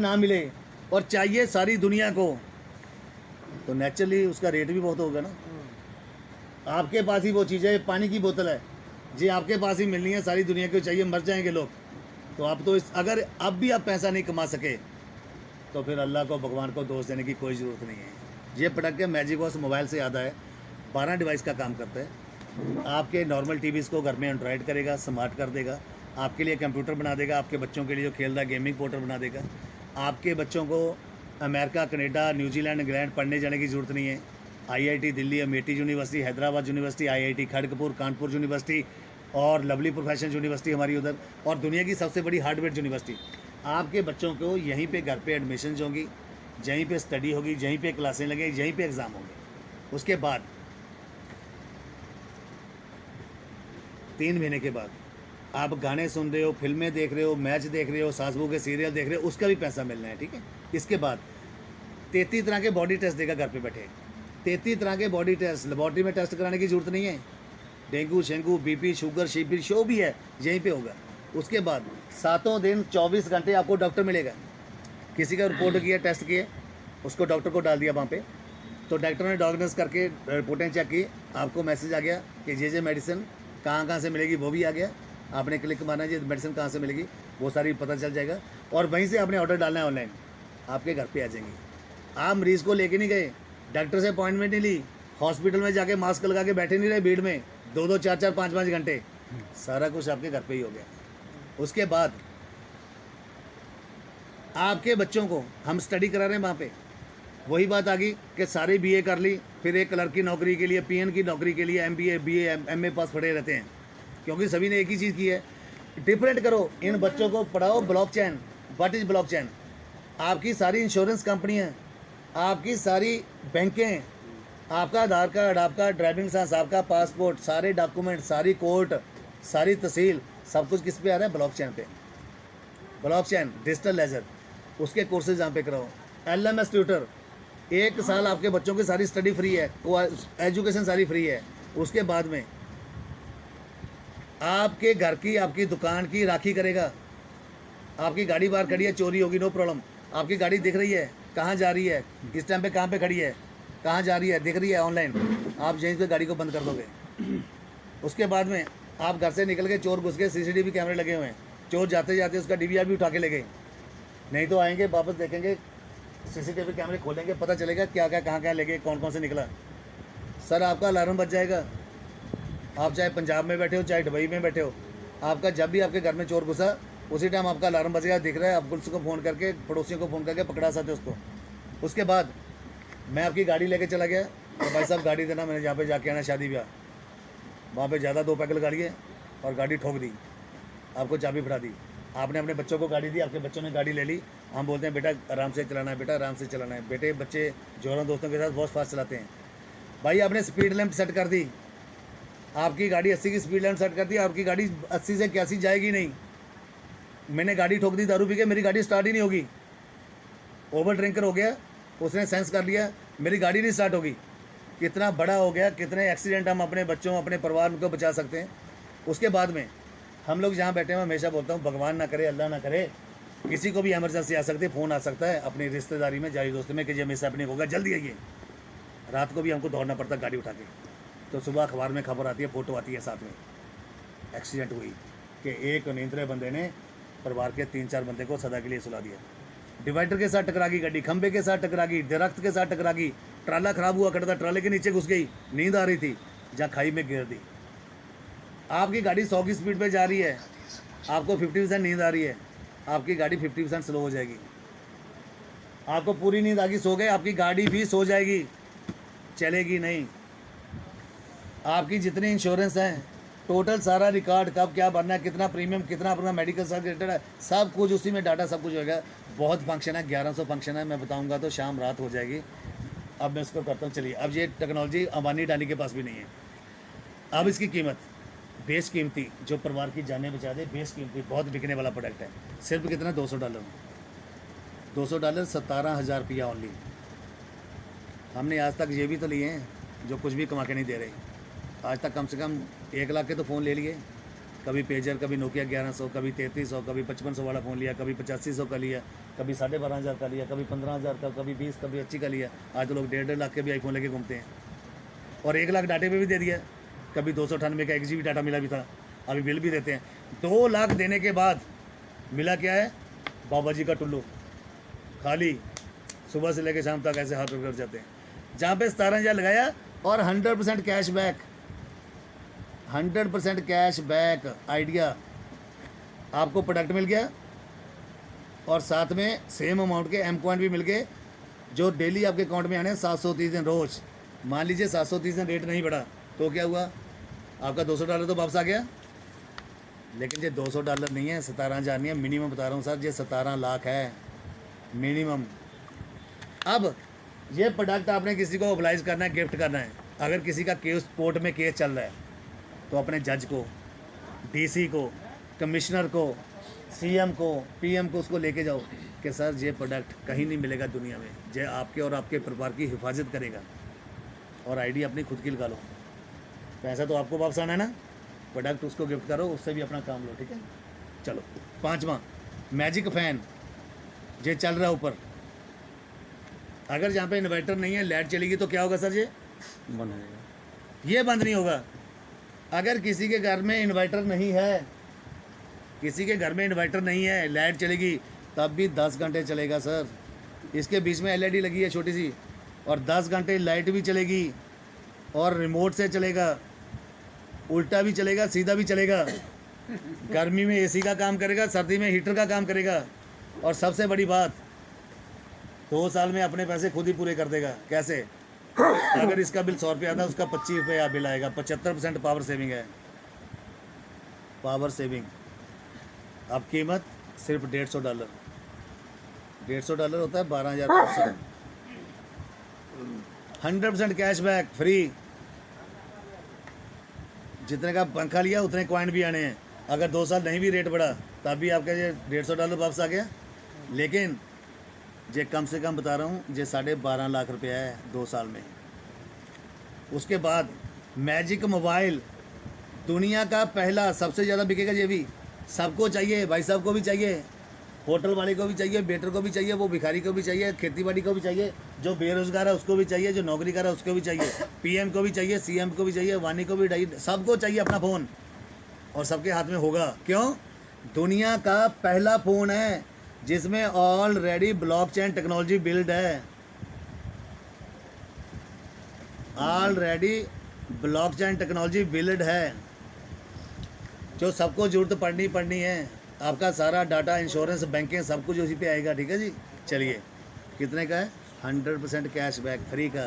ना मिले और चाहिए सारी दुनिया को, तो नेचुरली उसका रेट भी बहुत होगा ना। आपके पास ही वो चीज़ है, पानी की बोतल है जी, आपके पास ही मिलनी है, सारी दुनिया को चाहिए, मर जाएंगे लोग। तो आप तो अगर अब भी आप पैसा नहीं कमा सके तो फिर अल्लाह को, भगवान को दोष देने की कोई ज़रूरत नहीं है। ये प्रोडक्ट के मैजिक वॉश मोबाइल से ज़्यादा है, 12 डिवाइस का काम करता है। आपके नॉर्मल टीवीज़ को घर में एंड्रॉयड करेगा, स्मार्ट कर देगा, आपके लिए कंप्यूटर बना देगा, आपके बच्चों के लिए जो खेल रहा है गेमिंग पोर्टल बना देगा। आपके बच्चों को अमेरिका, कनाडा, न्यूजीलैंड, इंग्लैंड पढ़ने जाने की ज़रूरत नहीं है। IIT Delhi, Amethi university, Hyderabad university, IIT Kharagpur, Kanpur university और लवली प्रोफेशनल यूनिवर्सिटी हमारी उधर, और दुनिया की सबसे बड़ी हार्डवेयर यूनिवर्सिटी। आपके बच्चों को यहीं पे घर पे एडमिशन होंगी, यहीं पे स्टडी होगी, यहीं पे क्लासें लगेंगी, यहीं पे एग्ज़ाम होंगे। उसके बाद 3 महीने के बाद आप गाने सुन रहे हो, फिल्में देख रहे हो, मैच देख रहे हो, सास बहू के सीरियल देख रहे हो, उसका भी पैसा मिलना है, ठीक है। इसके बाद 33 तरह के बॉडी टेस्ट देगा घर पे बैठे, 33 तरह के बॉडी टेस्ट, लेबॉर्ट्री में टेस्ट कराने की ज़रूरत नहीं है। डेंगू, शेंगू, बीपी, शुगर, शिविर शो भी है, यहीं पे होगा। उसके बाद 7 दिन 24 घंटे आपको डॉक्टर मिलेगा। किसी का रिपोर्ट किया, टेस्ट किए, उसको डॉक्टर को डाल दिया वहाँ पे, तो डॉक्टर ने डायग्नोस करके रिपोर्टें चेक की, आपको मैसेज आ गया कि ये मेडिसिन कहाँ से मिलेगी, वो भी आ गया। आपने क्लिक मारना है, ये मेडिसिन कहाँ से मिलेगी वो सारी पता चल जाएगा, और वहीं से आपने ऑर्डर डालना है ऑनलाइन, आपके घर पे आ जाएंगे। आप मरीज़ को लेके नहीं गए, डॉक्टर से अपॉइंटमेंट नहीं ली, हॉस्पिटल में जाके मास्क लगा के बैठे नहीं रहे भीड़ में 2-2, 4-4, 5-5 घंटे, सारा कुछ आपके घर पे ही हो गया। उसके बाद आपके बच्चों को हम स्टडी करा रहे हैं वहाँ पे, वही बात आ गई कि सारे बीए कर ली, फिर एक क्लर्क की नौकरी के लिए, पीएन की नौकरी के लिए एमबीए, बीए, एमए पास पढ़े रहते हैं, क्योंकि सभी ने एक ही चीज़ की है। डिफरेंट करो, इन बच्चों को पढ़ाओ ब्लॉकचेन। What is blockchain? आपकी सारी इंश्योरेंस कंपनियाँ, आपकी सारी बैंकें, आपका आधार कार्ड, आपका ड्राइविंग लाइसेंस, आपका पासपोर्ट, सारे डॉक्यूमेंट, सारी कोर्ट, सारी तहसील, सब कुछ किस पे आ रहा है? ब्लॉकचेन पे। ब्लॉकचेन, डिजिटल लेजर, उसके कोर्सेज यहाँ पे कराओ। एलएमएस ट्यूटर, 1 साल आपके बच्चों की सारी स्टडी फ्री है, एजुकेशन सारी फ्री है। उसके बाद में आपके घर की, आपकी दुकान की राखी करेगा। आपकी गाड़ी बाहर खड़ी है, चोरी होगी, नो प्रॉब्लम, आपकी गाड़ी दिख रही है, कहाँ जा रही है, इस टाइम पे कहाँ पे खड़ी है, कहाँ जा रही है, दिख रही है ऑनलाइन, आप यहीं पे गाड़ी को बंद कर दोगे। उसके बाद में आप घर से निकल के, चोर घुस गए, सीसीटीवी कैमरे लगे हुए हैं, चोर जाते जाते उसका डीवीआर भी उठा के ले गए, नहीं तो आएंगे वापस देखेंगे, सीसीटीवी कैमरे खोलेंगे, पता चलेगा क्या क्या कहाँ ले गए, कौन कौन से निकला। सर आपका अलार्म बज जाएगा, आप चाहे पंजाब में बैठे हो, चाहे दुबई में बैठे हो, आपका जब भी आपके घर में चोर घुसा उसी टाइम आपका अलार्म बजेगा, दिख रहा है, आप पुलिस को फ़ोन करके, पड़ोसियों को फ़ोन करके पकड़ा सकते उसको। उसके बाद मैं आपकी गाड़ी लेके चला गया, तो भाई साहब गाड़ी देना, मैंने जहाँ पे जाके आना शादी ब्याह, वहाँ पे ज़्यादा 2 पैग लगा लिए और गाड़ी ठोक दी, आपको चाबी फड़ा दी। आपने अपने बच्चों को गाड़ी दी, आपके बच्चों ने गाड़ी ले ली। हम बोलते हैं बेटा आराम से चलाना है, बेटा आराम से चलाना है। बेटे बच्चे जोरों दोस्तों के साथ बहुत फास्ट चलाते हैं। भाई आपने स्पीड लिमिट सेट कर दी, आपकी गाड़ी 80 की स्पीड लिमिट सेट कर दी, आपकी गाड़ी 80 से 81 जाएगी नहीं। मैंने गाड़ी ठोक दी दारू पी के, मेरी गाड़ी स्टार्ट ही नहीं होगी। ओवर ड्रिंकर हो गया, उसने सेंस कर लिया, मेरी गाड़ी नहीं स्टार्ट होगी। कितना बड़ा हो गया, कितने एक्सीडेंट हम अपने बच्चों, अपने परिवार को बचा सकते हैं। उसके बाद में हम लोग जहाँ बैठे हैं, हमेशा बोलता हूँ भगवान ना करे, अल्लाह ना करे, किसी को भी एमरजेंसी आ सकती है, फ़ोन आ सकता है अपनी रिश्तेदारी में, जारी दोस्तों में, कि ये मिस हैपनिंग होगा, जल्दी आइए। रात को भी हमको दौड़ना पड़ता गाड़ी उठा के, तो सुबह अखबार में खबर आती है, फ़ोटो आती है साथ में, एक्सीडेंट हुई कि एक नींदरे बंदे ने परिवार के 3-4 बंदे को सदा के लिए सुला दिया। डिवाइडर के साथ टकरा गई गाड़ी, खंबे के साथ टकरा गई, दरख्त के साथ टकरा गई, ट्राला ख़राब हुआ करता, ट्राले के नीचे घुस गई, नींद आ रही थी, जहाँ खाई में गिर दी। आपकी गाड़ी 100 की स्पीड पे जा रही है, आपको 50% नींद आ रही है, आपकी गाड़ी 50% स्लो हो जाएगी। आपको पूरी नींद आ गई, सो गए, आपकी गाड़ी भी सो जाएगी, चलेगी नहीं। आपकी जितनी इंश्योरेंस हैं, टोटल सारा रिकॉर्ड, कब क्या भरना है, कितना प्रीमियम, कितना अपना मेडिकल से रिलेटेड है, सब कुछ उसी में डाटा, सब कुछ होगा। बहुत फंक्शन है, 1100 फंक्शन है, मैं बताऊंगा तो शाम रात हो जाएगी। अब मैं इसको करता हूँ, चलिए। अब ये टेक्नोलॉजी अंबानी डानी के पास भी नहीं है। अब इसकी कीमत बेस कीमती, जो परिवार की जानें बचा दे, बेस कीमती, बहुत बिकने वाला प्रोडक्ट है। सिर्फ कितना? $200। $200, 17,000 ओनली। हमने आज तक ये भी तो लिए हैं जो कुछ भी कमा के नहीं दे रहे। आज तक कम से कम 1 लाख के तो फ़ोन ले लिए, कभी पेजर, कभी नोकिया 1100, कभी 3300, कभी 5500 वाला फ़ोन लिया, कभी 8500 का लिया, कभी 12,500 का लिया, कभी 15,000 का, कभी 20, कभी 25 का लिया। आज तो लोग 1.5 लाख के भी आईफोन लेके घूमते हैं, और 1 लाख डाटे पे भी दे दिया। कभी 298 का 1 GB डाटा मिला भी था, अभी बिल भी देते हैं। 2 लाख देने के बाद मिला क्या है? बाबा जी का टुल्लू, खाली सुबह से लेकर शाम तक ऐसे हाथ कर जाते हैं। जहाँ पे 17,000 लगाया और 100% कैशबैक, 100% कैशबैक आइडिया, आपको प्रोडक्ट मिल गया और साथ में सेम अमाउंट के एम पॉइंट भी मिल गए, जो डेली आपके अकाउंट में आने हैं 730 दिन रोज़। मान लीजिए 730 दिन रेट नहीं बढ़ा तो क्या हुआ? आपका $200 तो वापस आ गया। लेकिन ये $200 नहीं है, 17,000 नहीं है, मिनिमम बता रहा हूँ सर, ये 17 लाख है मिनिमम। अब ये प्रोडक्ट आपने किसी को ओबलाइज करना है, गिफ्ट करना है। अगर किसी का केस कोर्ट में केस चल रहा है तो अपने जज को, डीसी को, कमिश्नर को, सीएम को, पीएम को उसको लेके जाओ कि सर ये प्रोडक्ट कहीं नहीं मिलेगा दुनिया में, ये आपके और आपके परिवार की हिफाजत करेगा, और आईडी अपनी खुद की लगा लो। पैसा तो आपको वापस आना है ना, प्रोडक्ट उसको गिफ्ट करो, उससे भी अपना काम लो, ठीक है। चलो 5वां मैजिक फ़ैन, ये चल रहा है ऊपर। अगर जहाँ पे इन्वर्टर नहीं है, लाइट चलेगी तो क्या होगा सर? ये बंद हो जाएगा। ये बंद नहीं होगा। अगर किसी के घर में इन्वर्टर नहीं है, किसी के घर में इन्वर्टर नहीं है, लाइट चलेगी तब भी 10 घंटे चलेगा सर। इसके बीच में एलईडी लगी है छोटी सी, और 10 घंटे लाइट भी चलेगी, और रिमोट से चलेगा, उल्टा भी चलेगा, सीधा भी चलेगा। गर्मी में एसी का काम करेगा, सर्दी में हीटर का काम करेगा, और सबसे बड़ी बात 2 साल में अपने पैसे खुद ही पूरे कर देगा। कैसे? अगर इसका बिल 100 रुपये आता है, उसका 25 रुपये बिल आएगा। 75% पावर सेविंग है, पावर सेविंग। अब कीमत सिर्फ $150, $150 होता है 12,000। 100% कैशबैक फ्री। जितने का पंखा लिया उतने कॉइन भी आने हैं। अगर 2 साल नहीं भी रेट बढ़ा तब भी आपका ये $150 वापस आ गया। लेकिन ये कम से कम बता रहा हूँ, ये 12.5 लाख रुपया है 2 साल में। उसके बाद मैजिक मोबाइल, दुनिया का पहला, सबसे ज़्यादा बिकेगा ये भी। सबको चाहिए, भाई साहब को भी चाहिए, होटल वाले को भी चाहिए, वेटर को भी चाहिए, वो भिखारी को भी चाहिए, खेतीबाड़ी को भी चाहिए, जो बेरोज़गार है उसको भी चाहिए, जो नौकरी कर रहा है उसको भी चाहिए, पीएम को भी चाहिए, सीएम को भी चाहिए, वानी को भी चाहिए, सबको चाहिए अपना फ़ोन, और सबके हाथ में होगा। क्यों? दुनिया का पहला फ़ोन है जिसमें ऑलरेडी ब्लॉकचेन टेक्नोलॉजी बिल्ड है। ऑलरेडी ब्लॉकचेन टेक्नोलॉजी बिल्ड है, जो सबको जरूरत पड़नी है। आपका सारा डाटा, इंश्योरेंस, बैंकिंग, सब कुछ उसी पे आएगा, ठीक है जी। चलिए, कितने का है? 100% कैशबैक फ्री का।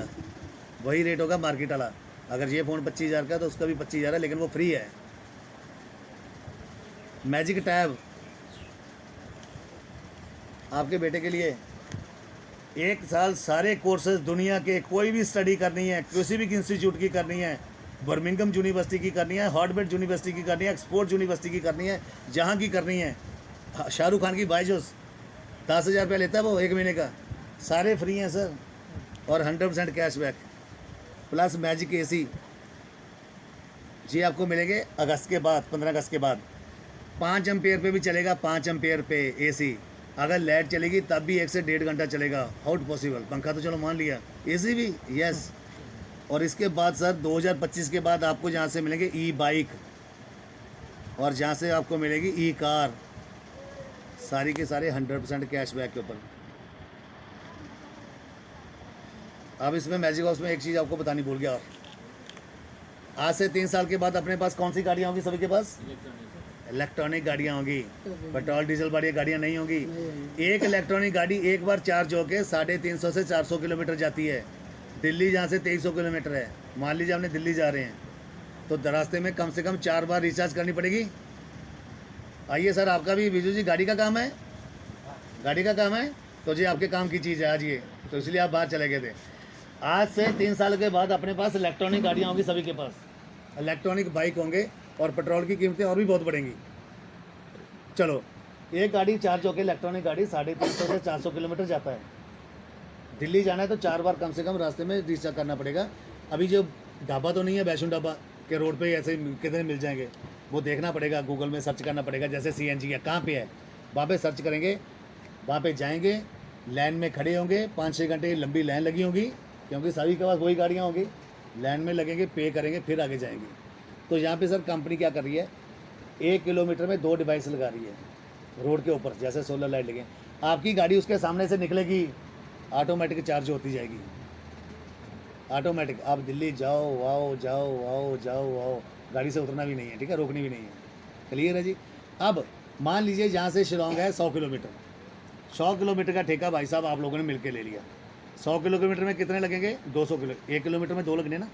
वही रेट होगा मार्केट वाला। अगर ये फ़ोन 25,000 का तो उसका भी 25,000 है, लेकिन वो फ्री है। मैजिक टैब आपके बेटे के लिए, 1 साल सारे कोर्सेज दुनिया के, कोई भी स्टडी करनी है, किसी भी इंस्टीट्यूट की करनी है, बर्मिंघम यूनिवर्सिटी की करनी है, हार्वर्ड यूनिवर्सिटी की करनी है, ऑक्सफोर्ड यूनिवर्सिटी की करनी है, जहाँ की करनी है। शाहरुख खान की बायजूस 10,000 रुपया लेता है वो 1 महीने का, सारे फ्री हैं सर, और 100% कैशबैक प्लस मैजिक एसी। जी आपको मिलेंगे अगस्त के बाद, 15 अगस्त के बाद। 5 एम्पेयर पे भी चलेगा, 5 एम्पेयर पे एसी। अगर लाइट चलेगी तब भी 1 से 1.5 घंटा चलेगा। How possible? पंखा तो चलो मान लिया, एसी भी, यस। और इसके बाद सर 2025 के बाद आपको जहाँ से मिलेंगे ई बाइक, और जहाँ से आपको मिलेगी ई कार, सारी के सारे 100% कैशबैक के ऊपर। अब इसमें मैजिक हाउस में एक चीज़ आपको बतानी भूल गया, और आज से 3 साल के बाद अपने पास कौन सी गाड़ियाँ होंगी? सभी के पास इलेक्ट्रॉनिक गाड़ियाँ होंगी, पेट्रोल डीजल वाली गाड़ियाँ नहीं होंगी। एक इलेक्ट्रॉनिक गाड़ी एक बार चार्ज होके 350 से 400 किलोमीटर जाती है। दिल्ली जहाँ से 2300 किलोमीटर है, मान लीजिए हमने दिल्ली जा रहे हैं, तो रास्ते में कम से कम 4 बार रिचार्ज करनी पड़ेगी। आइए सर, आपका भी विजू जी गाड़ी का काम है, गाड़ी का काम है, तो जी आपके काम की चीज़ है आज ये, तो इसलिए आप बाहर चले गए थे। आज से 3 साल के बाद अपने पास इलेक्ट्रॉनिक गाड़ियाँ होंगी, सभी के पास इलेक्ट्रॉनिक बाइक होंगे, और पेट्रोल की कीमतें और भी बहुत बढ़ेंगी। चलो, एक गाड़ी चार्ज होकर इलेक्ट्रॉनिक गाड़ी 350 से 400 किलोमीटर जाता है। दिल्ली जाना है तो 4 बार कम से कम रास्ते में रिचार्ज करना पड़ेगा। अभी जो ढाबा तो नहीं है वैष्णो ढाबा के रोड पे ऐसे कितने मिल जाएंगे, वो देखना पड़ेगा, गूगल में सर्च करना पड़ेगा। जैसे CNG है, कहाँ पे है, वहाँ पे सर्च करेंगे वहाँ पे जाएंगे, लाइन में खड़े होंगे, 5-6 घंटे की लंबी लाइन लगी होगी, क्योंकि सभी के पास वही गाड़ियाँ होंगी। लाइन में लगेंगे, पे करेंगे, फिर आगे जाएंगे। तो यहाँ पे सर कंपनी क्या कर रही है, 1 किलोमीटर में 2 डिवाइस लगा रही है रोड के ऊपर, जैसे सोलर लाइट लगे। आपकी गाड़ी उसके सामने से निकलेगी, ऑटोमेटिक चार्ज होती जाएगी, ऑटोमेटिक। आप दिल्ली जाओ, आओ, जाओ, आओ, जाओ, आओ, गाड़ी से उतरना भी नहीं है, ठीक है, रोकनी भी नहीं है। क्लियर है जी। अब मान लीजिए जहाँ से शिलोंग है 100 किलोमीटर, 100 किलोमीटर का ठेका भाई साहब आप लोगों ने मिलकर ले लिया। 100 किलोमीटर में कितने लगेंगे, 200 किलो, 1 किलोमीटर में 2 लगने ना।